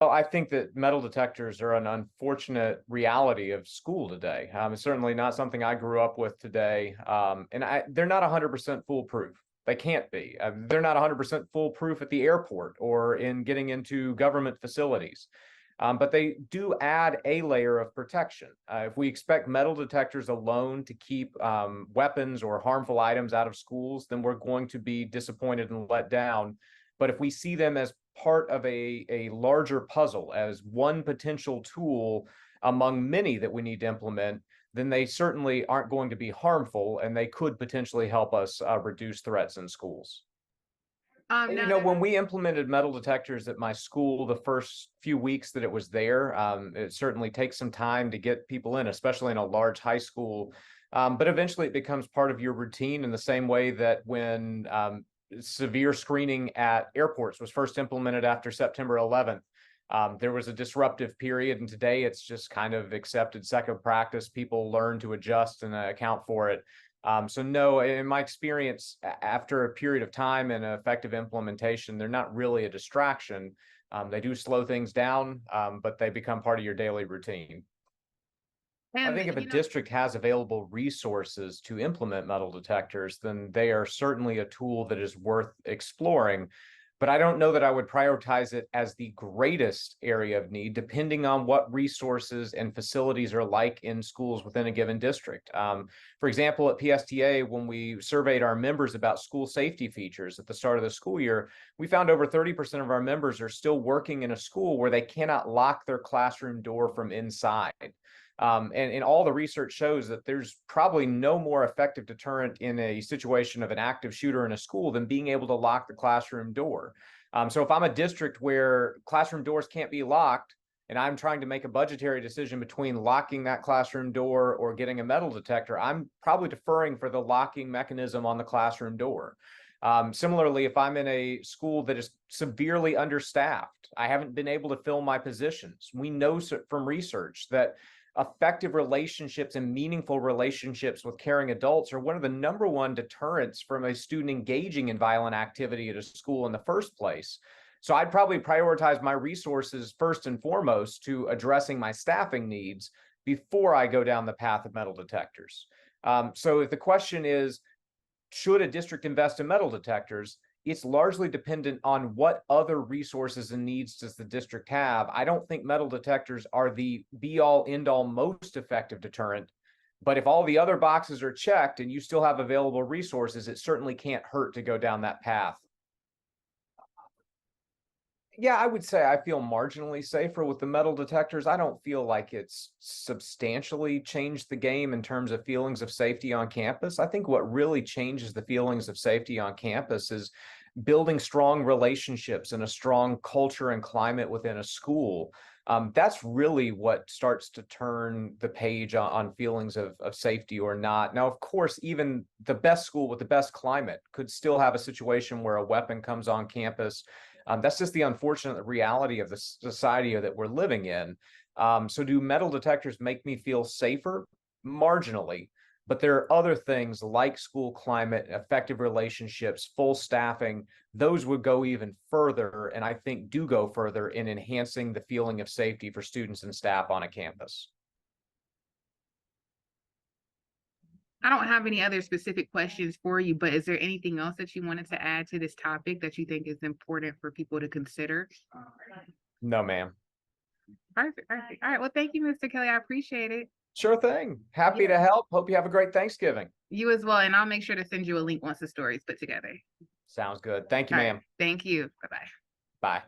Well, I think that metal detectors are an unfortunate reality of school today. It's certainly not something I grew up with today. They're not 100% foolproof. They can't be. They're not 100% foolproof at the airport or in getting into government facilities. But they do add a layer of protection. If we expect metal detectors alone to keep weapons or harmful items out of schools, then we're going to be disappointed and let down. But if we see them as part of a larger puzzle, as one potential tool among many that we need to implement, then they certainly aren't going to be harmful, and they could potentially help us reduce threats in schools. Now, When we implemented metal detectors at my school, the first few weeks that it was there, it certainly takes some time to get people in, especially in a large high school. But eventually it becomes part of your routine in the same way that when severe screening at airports was first implemented after September 11th. There was a disruptive period, and today it's just kind of accepted second practice. People learn to adjust and account for it. So no, in my experience, after a period of time and effective implementation, they're not really a distraction. They do slow things down, but they become part of your daily routine. I and think if a you know, district has available resources to implement metal detectors, then they are certainly a tool that is worth exploring. But I don't know that I would prioritize it as the greatest area of need, depending on what resources and facilities are like in schools within a given district. For example, at PSTA, when we surveyed our members about school safety features at the start of the school year, we found over 30% of our members are still working in a school where they cannot lock their classroom door from inside. And all the research shows that there's probably no more effective deterrent in a situation of an active shooter in a school than being able to lock the classroom door. So if I'm a district where classroom doors can't be locked, and I'm trying to make a budgetary decision between locking that classroom door or getting a metal detector, I'm probably deferring for the locking mechanism on the classroom door. Similarly, if I'm in a school that is severely understaffed, I haven't been able to fill my positions. We know from research that effective relationships and meaningful relationships with caring adults are one of the number one deterrents from a student engaging in violent activity at a school in the first place. So I'd probably prioritize my resources first and foremost to addressing my staffing needs before I go down the path of metal detectors. So if the question is, should a district invest in metal detectors? It's largely dependent on what other resources and needs does the district have. I don't think metal detectors are the be all end all most effective deterrent, but if all the other boxes are checked and you still have available resources, it certainly can't hurt to go down that path. Yeah, I would say I feel marginally safer with the metal detectors. I don't feel like it's substantially changed the game in terms of feelings of safety on campus. I think what really changes the feelings of safety on campus is building strong relationships and a strong culture and climate within a school. That's really what starts to turn the page on feelings of safety or not. Now, of course, even the best school with the best climate could still have a situation where a weapon comes on campus. That's just the unfortunate reality of the society that we're living in. So do metal detectors make me feel safer? Marginally. But there are other things like school climate, effective relationships, full staffing. Those would go even further, and I think do go further in enhancing the feeling of safety for students and staff on a campus. I don't have any other specific questions for you, but is there anything else that you wanted to add to this topic that you think is important for people to consider? No, ma'am. Perfect, perfect. All right. Well, thank you, Mr. Kelly. I appreciate it. Sure thing. Happy to help. Hope you have a great Thanksgiving. You as well. And I'll make sure to send you a link once the story is put together. Sounds good. Thank you, All right. ma'am. Thank you. Bye-bye. Bye.